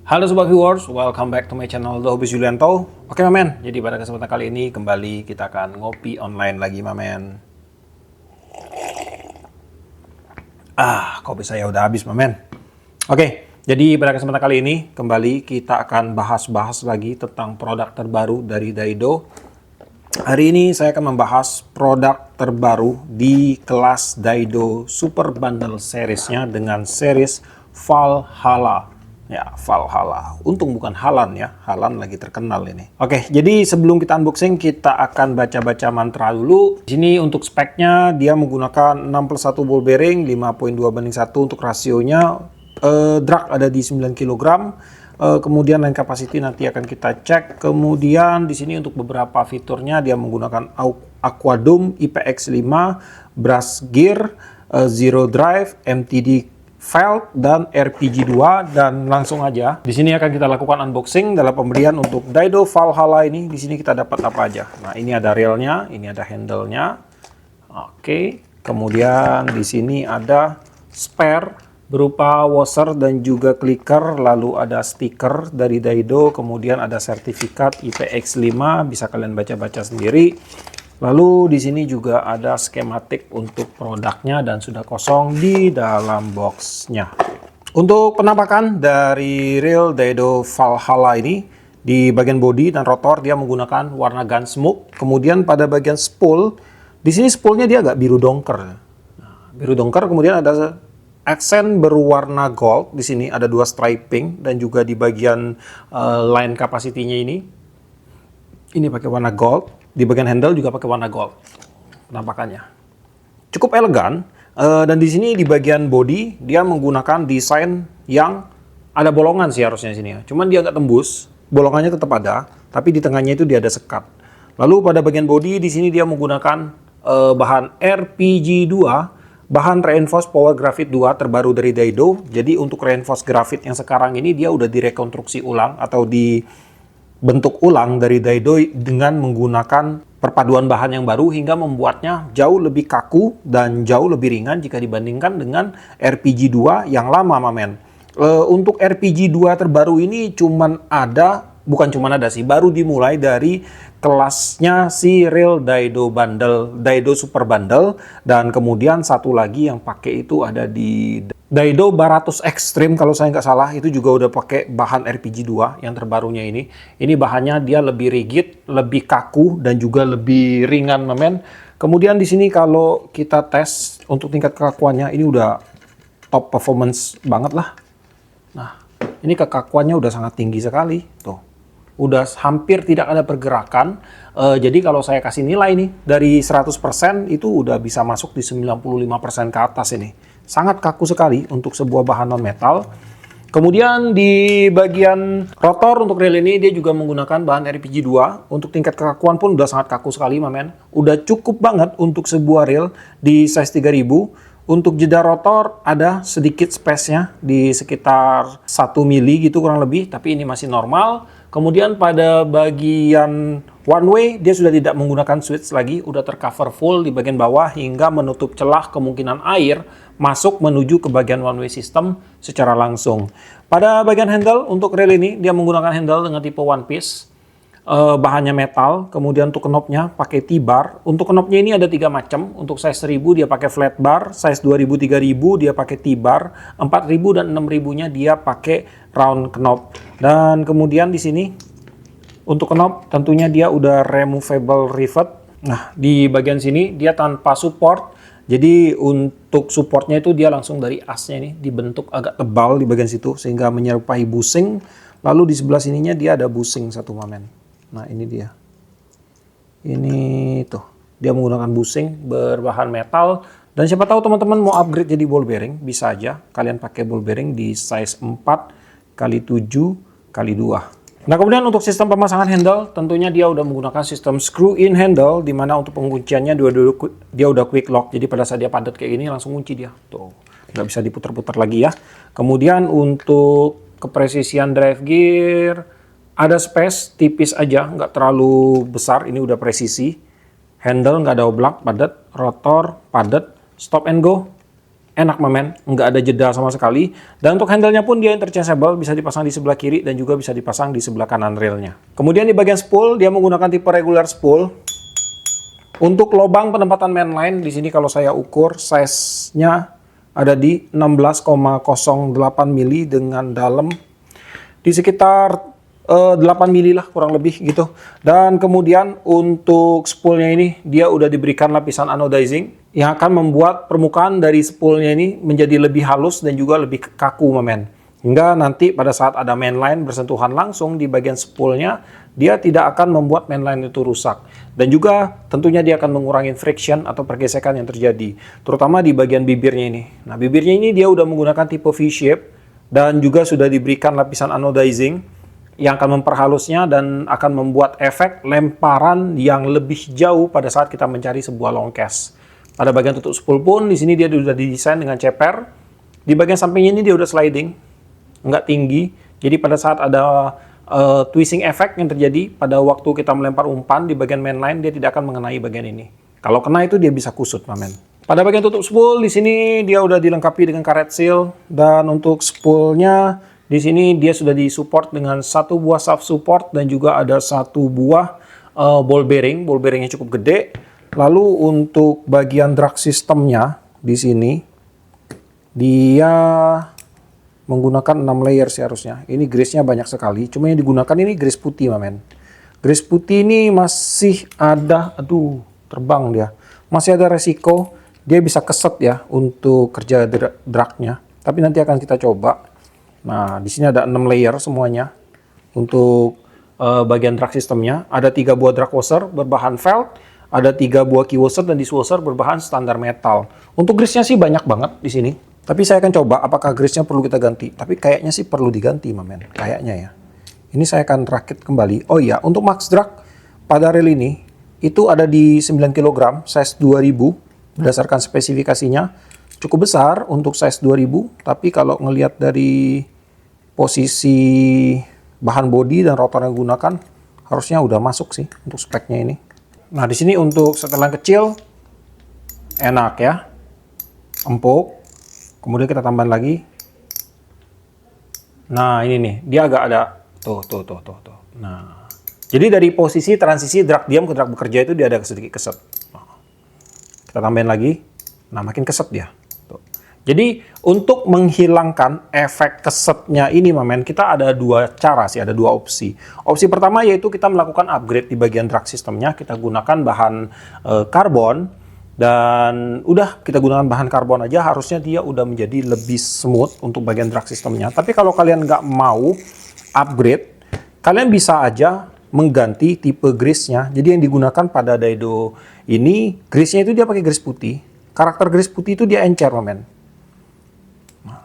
Halo Sobat Viewers, welcome back to my channel The Hobby Julianto. Oke Mamen, jadi pada kesempatan kali ini kembali kita akan ngopi online lagi Mamen. Kopi saya udah habis Mamen. Oke, jadi pada kesempatan kali ini kembali kita akan bahas lagi tentang produk terbaru dari Daido. Hari ini saya akan membahas produk terbaru di kelas Daido Super Bundle seriesnya dengan series Valhalla. Ya, Valhalla. Untung bukan Halan ya. Halan lagi terkenal ini. Oke, jadi sebelum kita unboxing, kita akan baca-baca mantra dulu. Di sini untuk speknya, dia menggunakan 61 ball bearing, 5.2:1 untuk rasionya. Drag ada di 9 kg. Kemudian line capacity nanti akan kita cek. Kemudian di sini untuk beberapa fiturnya, dia menggunakan Aquadome IPX5, brush gear, zero drive, MTD Felt dan RPG2, dan langsung aja di sini akan kita lakukan unboxing dalam pemberian untuk Daido Valhalla ini. Di sini kita dapat apa aja. Nah, ini ada railnya, ini ada handle-nya. Oke, kemudian di sini ada spare berupa washer dan juga clicker, lalu ada stiker dari Daido, kemudian ada sertifikat IPX5, bisa kalian baca-baca sendiri. Lalu di sini juga ada skematik untuk produknya dan sudah kosong di dalam boxnya. Untuk penampakan dari reel Daido Valhalla ini, di bagian bodi dan rotor dia menggunakan warna Gunsmoke. Kemudian pada bagian spool, di sini spoolnya dia agak biru dongker. Nah, biru dongker, kemudian ada aksen berwarna gold. Di sini ada 2 striping dan juga di bagian line capacity-nya ini pakai warna gold. Di bagian handle juga pakai warna gold penampakannya. Cukup elegan. Dan di sini di bagian body dia menggunakan desain yang ada bolongan sih harusnya sini ya. Cuman dia nggak tembus, bolongannya tetap ada, tapi di tengahnya itu dia ada sekat. Lalu pada bagian body di sini dia menggunakan bahan RPG2, bahan Reinforced Power Graphite 2 terbaru dari Daido. Jadi untuk Reinforced Graphite yang sekarang ini dia udah direkonstruksi ulang atau bentuk ulang dari Daido dengan menggunakan perpaduan bahan yang baru hingga membuatnya jauh lebih kaku dan jauh lebih ringan jika dibandingkan dengan RPG2 yang lama Mamen. Untuk RPG2 terbaru ini bukan cuman ada sih, baru dimulai dari kelasnya si real Daido Bundle, Daido Super Bundle, dan kemudian satu lagi yang pakai itu ada di Daido Baratus Extreme kalau saya nggak salah, itu juga udah pakai bahan RPG2 yang terbarunya ini. Ini bahannya dia lebih rigid, lebih kaku dan juga lebih ringan Mamen. Kemudian di sini kalau kita tes untuk tingkat kekakuannya ini udah top performance banget lah. Nah, ini kekakuannya udah sangat tinggi sekali tuh. Udah hampir tidak ada pergerakan. Jadi kalau saya kasih nilai nih dari 100% itu udah bisa masuk di 95% ke atas ini. Sangat kaku sekali untuk sebuah bahan non metal. Kemudian di bagian rotor untuk reel ini dia juga menggunakan bahan RPG2. Untuk tingkat kekakuan pun udah sangat kaku sekali Mamen. Udah cukup banget untuk sebuah reel di size 3000. Untuk jeda rotor ada sedikit space-nya di sekitar 1 mili gitu kurang lebih, tapi ini masih normal. Kemudian pada bagian one way dia sudah tidak menggunakan switch lagi, udah tercover full di bagian bawah hingga menutup celah kemungkinan air masuk menuju ke bagian one way system secara langsung. Pada bagian handle untuk reel ini dia menggunakan handle dengan tipe one piece. Bahannya metal, kemudian untuk knobnya pakai T-bar. Untuk knobnya ini ada 3 macam. Untuk size 1000 dia pakai flat bar, size 2000 3000 dia pakai T-bar, 4000 dan 6000-nya dia pakai round knob. Dan kemudian di sini untuk knob tentunya dia udah removable rivet. Nah, di bagian sini dia tanpa support. Jadi untuk supportnya itu dia langsung dari asnya ini dibentuk agak tebal di bagian situ sehingga menyerupai bushing. Lalu di sebelah sininya dia ada bushing satu Mamen. Nah, ini dia. Ini tuh. Dia menggunakan bushing berbahan metal. Dan siapa tahu teman-teman mau upgrade jadi ball bearing, bisa aja. Kalian pakai ball bearing di size 4x7x2. Nah, kemudian untuk sistem pemasangan handle, tentunya dia udah menggunakan sistem screw-in handle, di mana untuk pengunciannya dia udah quick lock. Jadi pada saat dia padat kayak gini, langsung kunci dia. Tuh, nggak bisa diputar-putar lagi ya. Kemudian untuk kepresisian drive gear, ada space tipis aja, nggak terlalu besar. Ini udah presisi. Handle nggak ada oblak, padat. Rotor padat. Stop and go enak men, nggak ada jeda sama sekali. Dan untuk handle-nya pun dia interchangeable, bisa dipasang di sebelah kiri dan juga bisa dipasang di sebelah kanan railnya. Kemudian di bagian spool, dia menggunakan tipe regular spool. Untuk lubang penempatan mainline, di sini kalau saya ukur, size-nya ada di 16,08 mili dengan dalam di sekitar 8 mili lah kurang lebih gitu. Dan kemudian untuk spoolnya ini, dia udah diberikan lapisan anodizing yang akan membuat permukaan dari spoolnya ini menjadi lebih halus dan juga lebih kaku men. Hingga nanti pada saat ada mainline bersentuhan langsung di bagian spoolnya, dia tidak akan membuat mainline itu rusak. Dan juga tentunya dia akan mengurangi friction atau pergesekan yang terjadi, terutama di bagian bibirnya ini. Nah, bibirnya ini dia udah menggunakan tipe V-shape dan juga sudah diberikan lapisan anodizing yang akan memperhalusnya dan akan membuat efek lemparan yang lebih jauh pada saat kita mencari sebuah long cast. Pada bagian tutup spool pun di sini dia sudah didesain dengan ceper. Di bagian sampingnya ini dia udah sliding, nggak tinggi. Jadi pada saat ada twisting effect yang terjadi pada waktu kita melempar umpan di bagian mainline, dia tidak akan mengenai bagian ini. Kalau kena itu dia bisa kusut, mamen. Pada bagian tutup spool di sini dia udah dilengkapi dengan karet seal, dan untuk spoolnya di sini dia sudah disupport dengan satu buah shaft support dan juga ada satu buah ball bearing. Ball bearingnya cukup gede. Lalu untuk bagian drag sistemnya di sini dia menggunakan 6 layer sih harusnya. Ini grease-nya banyak sekali. Cuma yang digunakan ini grease putih, mamen. Grease putih ini masih ada, aduh, terbang dia. Masih ada resiko dia bisa keset ya untuk kerja dragnya. Tapi nanti akan kita coba. Nah, di sini ada 6 layer semuanya. Untuk bagian drag sistemnya ada 3 buah drag washer berbahan felt, ada 3 buah key washer dan dishwasher berbahan standar metal. Untuk grease-nya sih banyak banget di sini. Tapi saya akan coba apakah grease-nya perlu kita ganti. Tapi kayaknya sih perlu diganti, mamen. Kayaknya ya. Ini saya akan rakit kembali. Oh iya, untuk max drag pada reel ini itu ada di 9 kg, size 2000 berdasarkan spesifikasinya. Cukup besar untuk size 2000, tapi kalau ngelihat dari posisi bahan bodi dan rotor yang digunakan harusnya udah masuk sih untuk speknya ini. Nah, di sini untuk setelan kecil enak ya, empuk. Kemudian kita tambahin lagi. Nah, ini nih, dia agak ada tuh. Nah, jadi dari posisi transisi drag diam ke drag bekerja itu dia ada sedikit keset. Nah, kita tambahin lagi. Nah, makin keset dia. Tuh. Jadi untuk menghilangkan efek kesetnya ini, mamen, kita ada 2 cara sih, ada 2 opsi. Opsi pertama yaitu kita melakukan upgrade di bagian drag sistemnya. Kita gunakan bahan karbon. Dan udah kita gunakan bahan karbon aja, harusnya dia udah menjadi lebih smooth untuk bagian drag sistemnya. Tapi kalau kalian nggak mau upgrade, kalian bisa aja mengganti tipe grease-nya. Jadi yang digunakan pada Daido ini, grease-nya itu dia pakai grease putih. Karakter grease putih itu dia encer, men. Nah,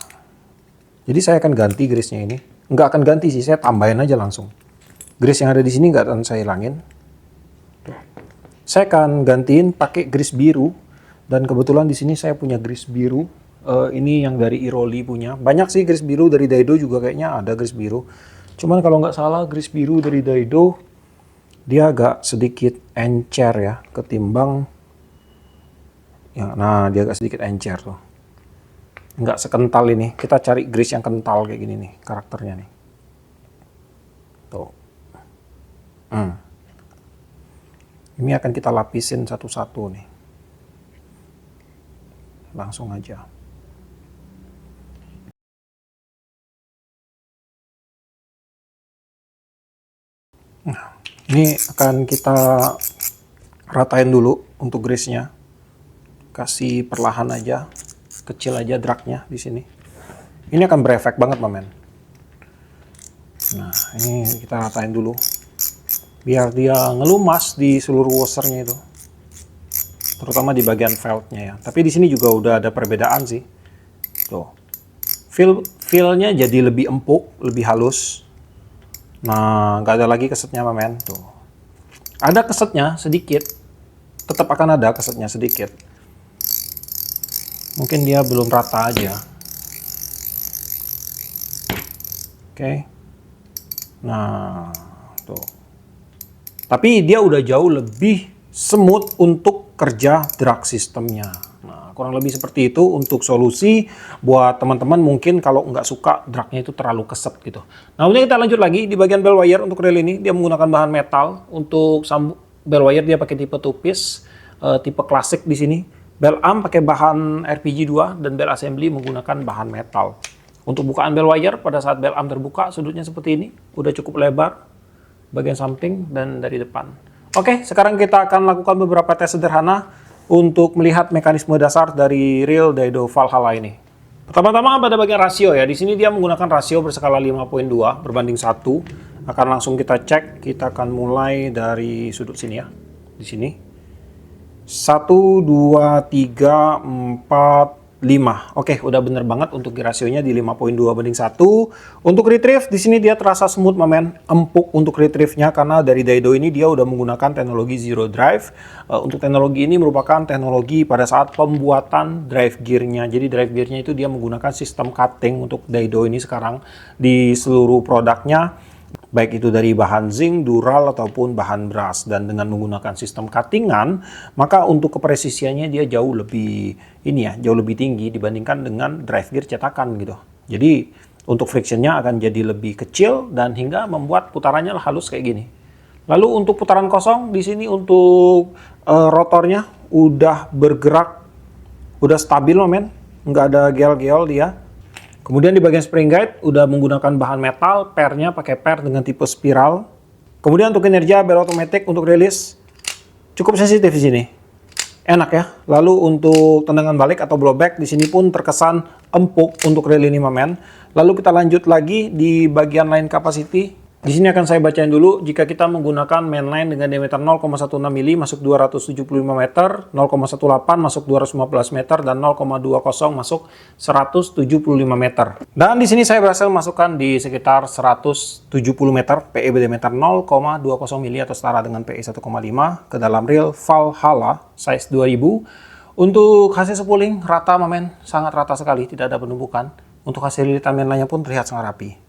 jadi saya akan ganti grease-nya ini. Nggak akan ganti sih, saya tambahin aja langsung. Grease yang ada di sini nggak akan saya hilangin. Saya akan gantiin pakai grease biru, dan kebetulan di sini saya punya grease biru. Ini yang dari Iroli punya. Banyak sih grease biru dari Daido juga kayaknya ada grease biru. Cuman kalau nggak salah grease biru dari Daido dia agak sedikit encer ya ketimbang ya. Nah, dia agak sedikit encer tuh. Nggak sekental ini. Kita cari grease yang kental kayak gini nih karakternya nih. Tuh. Ini akan kita lapisin satu-satu nih. Langsung aja. Nah, ini akan kita ratain dulu untuk grease-nya. Kasih perlahan aja, kecil aja drag-nya di sini. Ini akan berefek banget, mamen. Nah, ini kita ratain dulu. Biar dia ngelumas di seluruh washernya itu, terutama di bagian feltnya ya. Tapi di sini juga udah ada perbedaan sih. Tuh, feel-nya jadi lebih empuk, lebih halus. Nah, nggak ada lagi kesetnya, mamen. Tuh, ada kesetnya sedikit, tetap akan ada kesetnya sedikit. Mungkin dia belum rata aja. Oke. Nah, tuh. Tapi dia udah jauh lebih smooth untuk kerja drag sistemnya. Nah, Nah, kurang lebih seperti itu untuk solusi buat teman-teman mungkin kalau nggak suka dragnya itu terlalu keset gitu. Nah, kemudian kita lanjut lagi di bagian bell wire untuk reel ini dia menggunakan bahan metal. Untuk bell wire dia pakai tipe 2-piece, tipe klasik di sini. Bell arm pakai bahan RPG 2 dan bell assembly menggunakan bahan metal. Untuk bukaan bell wire pada saat bell arm terbuka sudutnya seperti ini, udah cukup lebar bagian samping dan dari depan. Oke, sekarang kita akan lakukan beberapa tes sederhana untuk melihat mekanisme dasar dari reel Daido Valhalla ini. Pertama-tama pada bagian rasio ya, di sini dia menggunakan rasio berskala 5.2 berbanding 1. Akan langsung kita cek, kita akan mulai dari sudut sini ya, di sini. 1, 2, 3, 4, 5. Oke, udah bener banget untuk rasionya di 5.2/1. Untuk retrieve di sini dia terasa smooth mamen, empuk untuk retrieve-nya karena dari Daido ini dia udah menggunakan teknologi zero drive. Untuk teknologi ini merupakan teknologi pada saat pembuatan drive gear-nya. Jadi drive gear-nya itu dia menggunakan sistem cutting untuk Daido ini sekarang di seluruh produknya. Baik itu dari bahan zinc, dural, ataupun bahan brass. Dan dengan menggunakan sistem cuttingan, maka untuk kepresisiannya dia jauh lebih jauh lebih tinggi dibandingkan dengan drive gear cetakan gitu. Jadi untuk frictionnya akan jadi lebih kecil dan hingga membuat putarannya halus kayak gini. Lalu untuk putaran kosong di sini untuk rotornya udah bergerak, udah stabil men, nggak ada geol-geol dia. Kemudian di bagian spring guide udah menggunakan bahan metal, pernya pakai per dengan tipe spiral. Kemudian untuk kinerja bell automatic untuk rilis cukup sensitif di sini. Enak ya. Lalu untuk tendangan balik atau blowback di sini pun terkesan empuk untuk reel ini mamen. Lalu kita lanjut lagi di bagian line capacity. Di sini akan saya bacain dulu, jika kita menggunakan mainline dengan diameter 0,16 mm masuk 275 meter, 0,18 masuk 215 meter, dan 0,20 masuk 175 meter. Dan di sini saya berhasil masukkan di sekitar 170 meter, PE diameter 0,20 mm atau setara dengan PE 1,5 ke dalam reel Valhalla size 2000. Untuk hasil spooling rata mamen, sangat rata sekali, tidak ada penumpukan. Untuk hasil lilitan mainline-nya pun terlihat sangat rapi.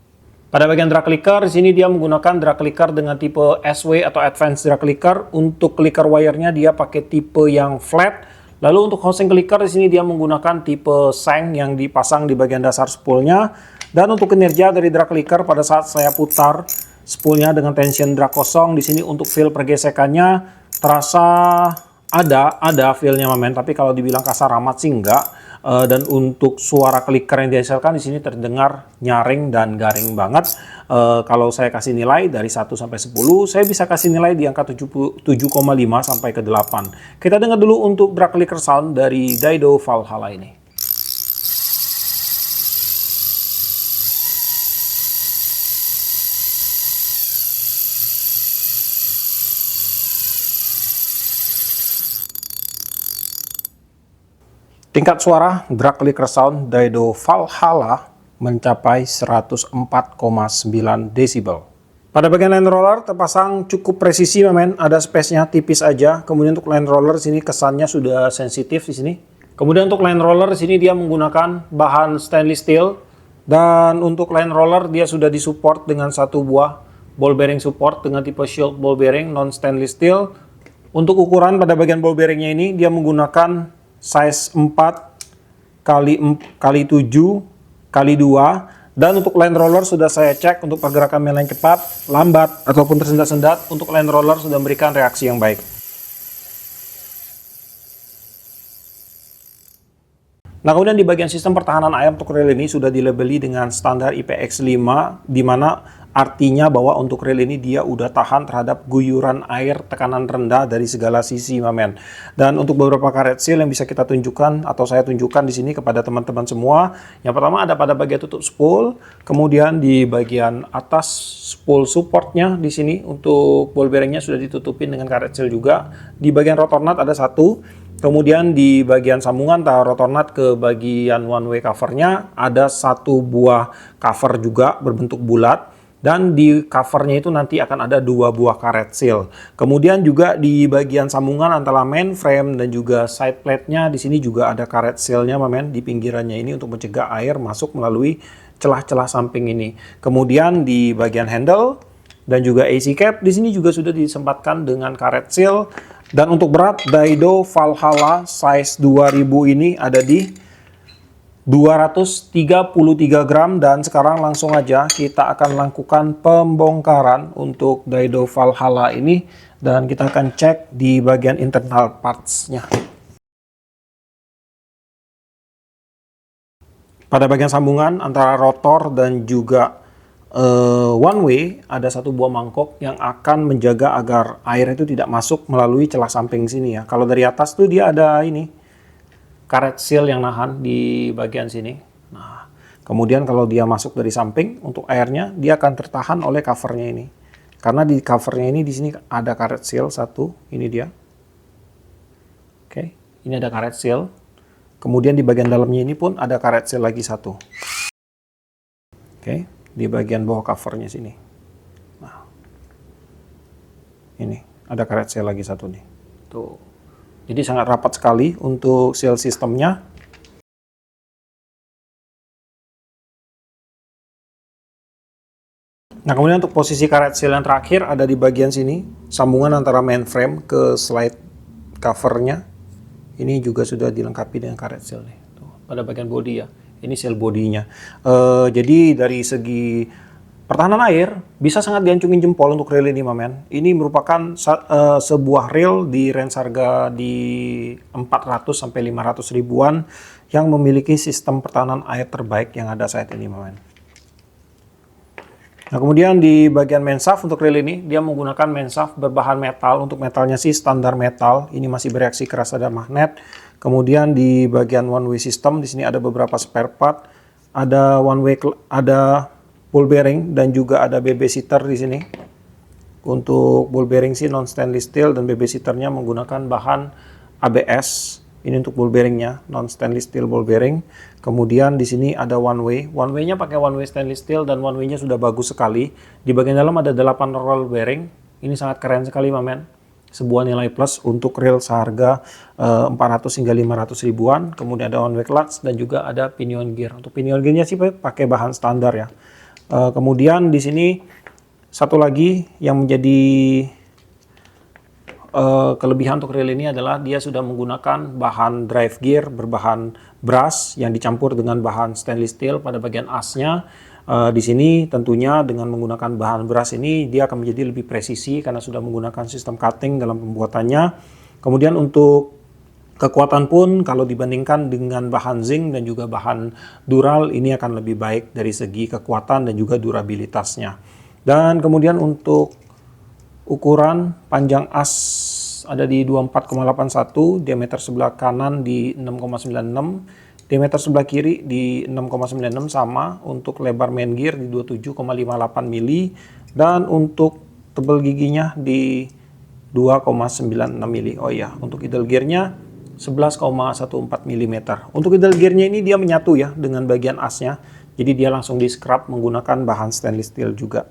Pada bagian drag clicker, di sini dia menggunakan drag clicker dengan tipe SW atau Advanced Drag Clicker. Untuk clicker wire-nya dia pakai tipe yang flat. Lalu untuk housing clicker di sini dia menggunakan tipe seng yang dipasang di bagian dasar spoolnya. Dan untuk kinerja dari drag clicker pada saat saya putar spoolnya dengan tension drag kosong, di sini untuk feel pergesekannya terasa ada feel-nya mamen, tapi kalau dibilang kasar amat sih enggak. Dan untuk suara clicker yang dihasilkan di sini terdengar nyaring dan garing banget. Kalau saya kasih nilai dari 1 sampai 10, saya bisa kasih nilai di angka 7,5 sampai ke 8. Kita dengar dulu untuk drag clicker sound dari Daido Valhalla ini. Tingkat suara drag clicker sound Daido Valhalla mencapai 104,9 desibel. Pada bagian line roller terpasang cukup presisi mamen, ada space-nya tipis aja. Kemudian untuk line roller sini kesannya sudah sensitif di sini. Kemudian untuk line roller di sini dia menggunakan bahan stainless steel, dan untuk line roller dia sudah disupport dengan satu buah ball bearing support dengan tipe shield ball bearing non stainless steel. Untuk ukuran pada bagian ball bearingnya ini dia menggunakan size 4 kali 7 kali 2. Dan untuk line roller sudah saya cek untuk pergerakan mainline cepat, lambat, ataupun tersendat-sendat. Untuk line roller sudah memberikan reaksi yang baik. Nah, kemudian di bagian sistem pertahanan air untuk reel ini sudah dilabeli dengan standar IPX5, di mana artinya bahwa untuk reel ini dia udah tahan terhadap guyuran air tekanan rendah dari segala sisi mamen. Dan untuk beberapa karet seal yang bisa kita tunjukkan atau saya tunjukkan di sini kepada teman-teman semua. Yang pertama ada pada bagian tutup spool, kemudian di bagian atas spool supportnya di sini untuk ball bearingnya sudah ditutupin dengan karet seal juga. Di bagian rotor nut ada satu. Kemudian di bagian sambungan antara rotor nut ke bagian one way covernya ada satu buah cover juga berbentuk bulat. Dan di covernya itu nanti akan ada 2 buah karet seal. Kemudian juga di bagian sambungan antara main frame dan juga side plate-nya di sini juga ada karet seal-nya mamen di pinggirannya ini untuk mencegah air masuk melalui celah-celah samping ini. Kemudian di bagian handle dan juga AC cap di sini juga sudah disempatkan dengan karet seal. Dan untuk berat, Daido Valhalla size 2000 ini ada di 233 gram. Dan sekarang langsung aja kita akan lakukan pembongkaran untuk Daido Valhalla ini. Dan kita akan cek di bagian internal parts-nya. Pada bagian sambungan antara rotor dan juga one way, ada satu buah mangkok yang akan menjaga agar air itu tidak masuk melalui celah samping sini ya. Kalau dari atas tuh dia ada ini, karet seal yang nahan di bagian sini. Nah, kemudian kalau dia masuk dari samping, untuk airnya dia akan tertahan oleh covernya ini. Karena di covernya ini di sini ada karet seal satu, ini dia. Oke, ini ada karet seal. Kemudian di bagian dalamnya ini pun ada karet seal lagi satu. Oke, di bagian bawah covernya sini. Nah, ini ada karet seal lagi satu nih. Tuh. Jadi sangat rapat sekali untuk seal sistemnya. Nah, kemudian untuk posisi karet seal yang terakhir ada di bagian sini, sambungan antara mainframe ke slide covernya. Ini juga sudah dilengkapi dengan karet seal nih. Tuh, pada bagian bodi ya. Ini seal bodinya. Jadi dari segi pertahanan air bisa sangat diancungin jempol untuk reel ini, Mamen. Ini merupakan sebuah reel di range harga di 400 sampai 500 ribuan yang memiliki sistem pertahanan air terbaik yang ada saat ini, Mamen. Nah, kemudian di bagian main shaft untuk reel ini, dia menggunakan main shaft berbahan metal. Untuk metalnya sih standar metal, ini masih bereaksi keras, ada magnet. Kemudian di bagian one way system, di sini ada beberapa spare part. Ada one way, ada ball bearing, dan juga ada babysitter di sini. Untuk ball bearing sih non stainless steel, dan babysitternya menggunakan bahan ABS. Ini untuk ball bearingnya, non stainless steel ball bearing. Kemudian di sini ada one way. One way-nya pakai one way stainless steel dan one way-nya sudah bagus sekali. Di bagian dalam ada 8 roll bearing. Ini sangat keren sekali, Mamen. Sebuah nilai plus untuk reel seharga 400 hingga 500 ribuan. Kemudian ada one way clutch dan juga ada pinion gear. Untuk pinion gear-nya sih pakai bahan standar ya. Kemudian di sini satu lagi yang menjadi kelebihan untuk reel ini adalah dia sudah menggunakan bahan drive gear berbahan brass yang dicampur dengan bahan stainless steel pada bagian asnya. Di sini tentunya dengan menggunakan bahan brass ini dia akan menjadi lebih presisi karena sudah menggunakan sistem cutting dalam pembuatannya. Kemudian untuk kekuatan pun kalau dibandingkan dengan bahan zinc dan juga bahan dural ini akan lebih baik dari segi kekuatan dan juga durabilitasnya. Dan kemudian untuk ukuran panjang as ada di 24,81, diameter sebelah kanan di 6,96, diameter sebelah kiri di 6,96 sama. Untuk lebar main gear di 27,58 mili dan untuk tebal giginya di 2,96 mili. Oh iya, untuk idle gearnya 11,14 mm. Untuk idle gearnya ini dia menyatu ya dengan bagian asnya, jadi dia langsung di scrub menggunakan bahan stainless steel juga.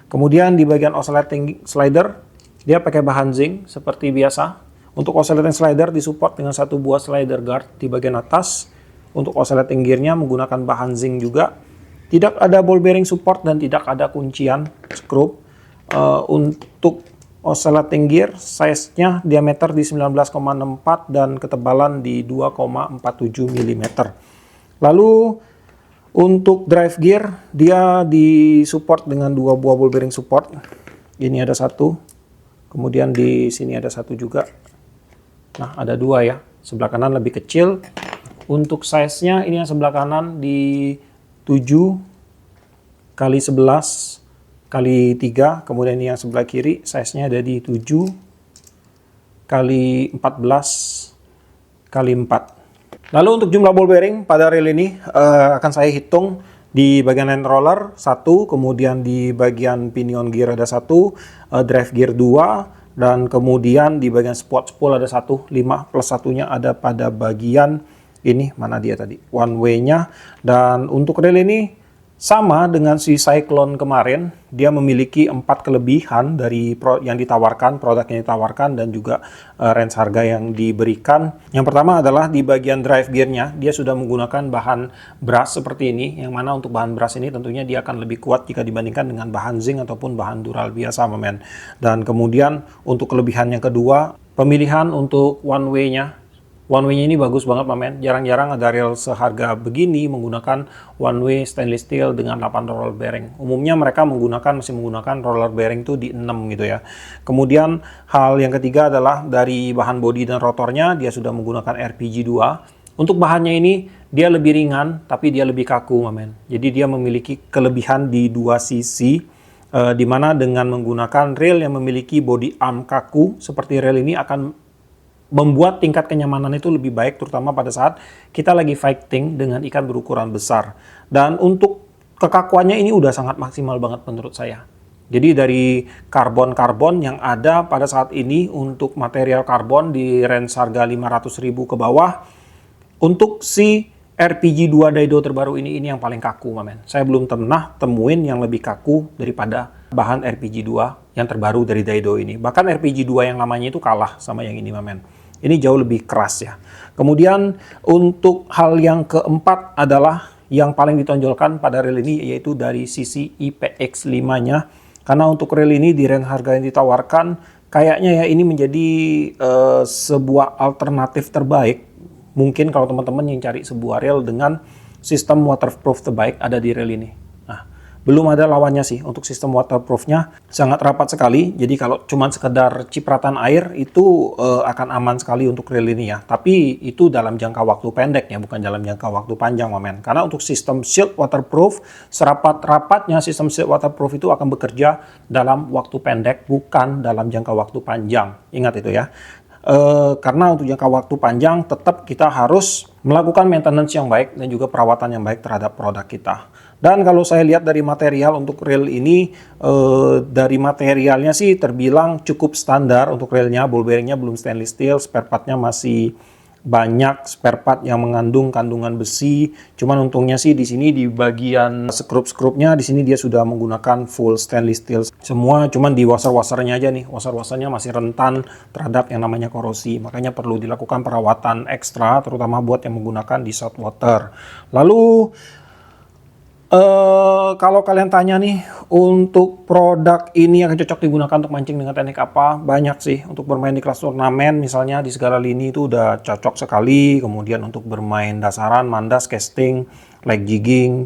Kemudian di bagian oscillating slider, dia pakai bahan zinc seperti biasa. Untuk oscillating slider disupport dengan satu buah slider guard di bagian atas. Untuk oscillating gearnya menggunakan bahan zinc juga. Tidak ada ball bearing support dan tidak ada kuncian skrup. Untuk oscillating gear, size-nya diameter di 19,64 dan ketebalan di 2,47 mm. Lalu untuk drive gear, dia disupport dengan dua buah ball bearing support. Ini ada satu, kemudian di sini ada satu juga. Nah, ada dua ya. Sebelah kanan lebih kecil. Untuk size-nya ini yang sebelah kanan di 7 kali 11 kali 3. Kemudian ini yang sebelah kiri, size-nya ada di 7 kali 14 kali 4. Lalu untuk jumlah ball bearing pada reel ini akan saya hitung di bagian end roller 1, kemudian di bagian pinion gear ada 1, drive gear 2, dan kemudian di bagian support spool ada 1, 5 plus satunya ada pada bagian ini, mana dia tadi, one way-nya. Dan untuk reel ini sama dengan si Cyclone kemarin, dia memiliki 4 kelebihan dari yang ditawarkan, produk yang ditawarkan, dan juga range harga yang diberikan. Yang pertama adalah di bagian drive gearnya, dia sudah menggunakan bahan brass seperti ini, yang mana untuk bahan brass ini tentunya dia akan lebih kuat jika dibandingkan dengan bahan zinc ataupun bahan dural biasa, men. Dan kemudian untuk kelebihan yang kedua, Pemilihan untuk one way-nya. One way-nya ini bagus banget, men. Jarang-jarang ada reel seharga begini menggunakan one way stainless steel dengan 8 roller bearing. Umumnya mereka masih menggunakan roller bearing tuh di 6 gitu ya. Kemudian hal yang ketiga adalah dari bahan bodi dan rotornya dia sudah menggunakan RPG 2. Untuk bahannya ini dia lebih ringan tapi dia lebih kaku, men. Jadi dia memiliki kelebihan di dua sisi. Di mana dengan menggunakan reel yang memiliki body arm kaku seperti reel ini akan membuat tingkat kenyamanan itu lebih baik, terutama pada saat kita lagi fighting dengan ikan berukuran besar. Dan untuk kekakuannya ini udah sangat maksimal banget menurut saya. Jadi dari karbon-karbon yang ada pada saat ini untuk material karbon di range harga 500.000 ke bawah, untuk si RPG 2 Daido terbaru ini yang paling kaku, men. Saya belum pernah temuin yang lebih kaku daripada bahan RPG 2 yang terbaru dari Daido ini. Bahkan RPG 2 yang lamanya itu kalah sama yang ini, men. Ini jauh lebih keras ya. Kemudian untuk hal yang keempat adalah yang paling ditonjolkan pada reel ini yaitu dari sisi IPX5-nya. Karena untuk reel ini di range harga yang ditawarkan kayaknya ya ini menjadi sebuah alternatif terbaik. Mungkin kalau teman-teman yang cari sebuah reel dengan sistem waterproof terbaik ada di reel ini. Nah, belum ada lawannya sih untuk sistem waterproofnya, sangat rapat sekali. Jadi kalau cuma sekedar cipratan air itu akan aman sekali untuk reel ini ya. Tapi itu dalam jangka waktu pendek ya, bukan dalam jangka waktu panjang, men. Karena untuk sistem shield waterproof, serapat-rapatnya sistem shield waterproof itu akan bekerja dalam waktu pendek, bukan dalam jangka waktu panjang. Ingat itu ya. Karena untuk jangka waktu panjang tetap kita harus melakukan maintenance yang baik dan juga perawatan yang baik terhadap produk kita. Dan kalau saya lihat dari material untuk reel ini, dari materialnya sih terbilang cukup standar untuk reelnya. Ball bearingnya belum stainless steel, spare partnya masih banyak spare part yang mengandung kandungan besi. Cuman untungnya sih di sini di bagian skrup-skrupnya di sini dia sudah menggunakan full stainless steel semua. Cuman di washer-washernya aja nih, washer-washernya masih rentan terhadap yang namanya korosi. Makanya perlu dilakukan perawatan ekstra, terutama buat yang menggunakan di salt water. Lalu kalau kalian tanya nih, untuk produk ini yang cocok digunakan untuk mancing dengan teknik apa? Banyak sih. Untuk bermain di kelas turnamen, misalnya di segala lini itu udah cocok sekali. Kemudian untuk bermain dasaran, mandas, casting, leg jigging,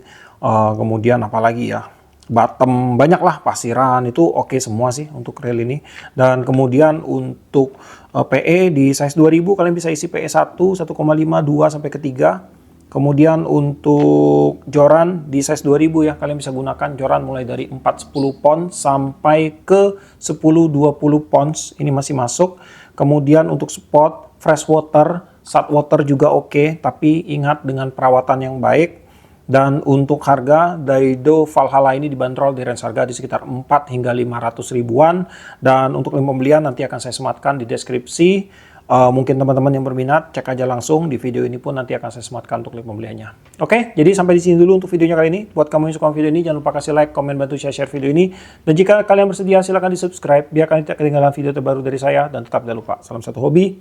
kemudian apalagi ya? Bottom, banyak lah, pasiran, itu oke semua sih untuk reel ini. Dan kemudian untuk PE di size 2000, kalian bisa isi PE 1, 1,5, 2, sampai ke 3. Kemudian untuk joran di size 2000 ya, kalian bisa gunakan joran mulai dari 4-10 pons sampai ke 10-20 pons, ini masih masuk. Kemudian untuk spot, fresh water, salt water juga oke, tapi ingat dengan perawatan yang baik. Dan untuk harga, Daido Valhalla ini dibanderol di range harga di sekitar 4 hingga 500 ribuan. Dan untuk link pembelian nanti akan saya sematkan di deskripsi. Mungkin teman-teman yang berminat, cek aja langsung di video ini pun nanti akan saya sematkan untuk link pembeliannya. Oke, jadi sampai di sini dulu untuk videonya kali ini. Buat kamu yang suka video ini, jangan lupa kasih like, komen, bantu share video ini. Dan jika kalian bersedia, silahkan di subscribe biar kalian tidak ketinggalan video terbaru dari saya. Dan tetap jangan lupa, salam satu hobi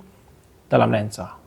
dalam lensa.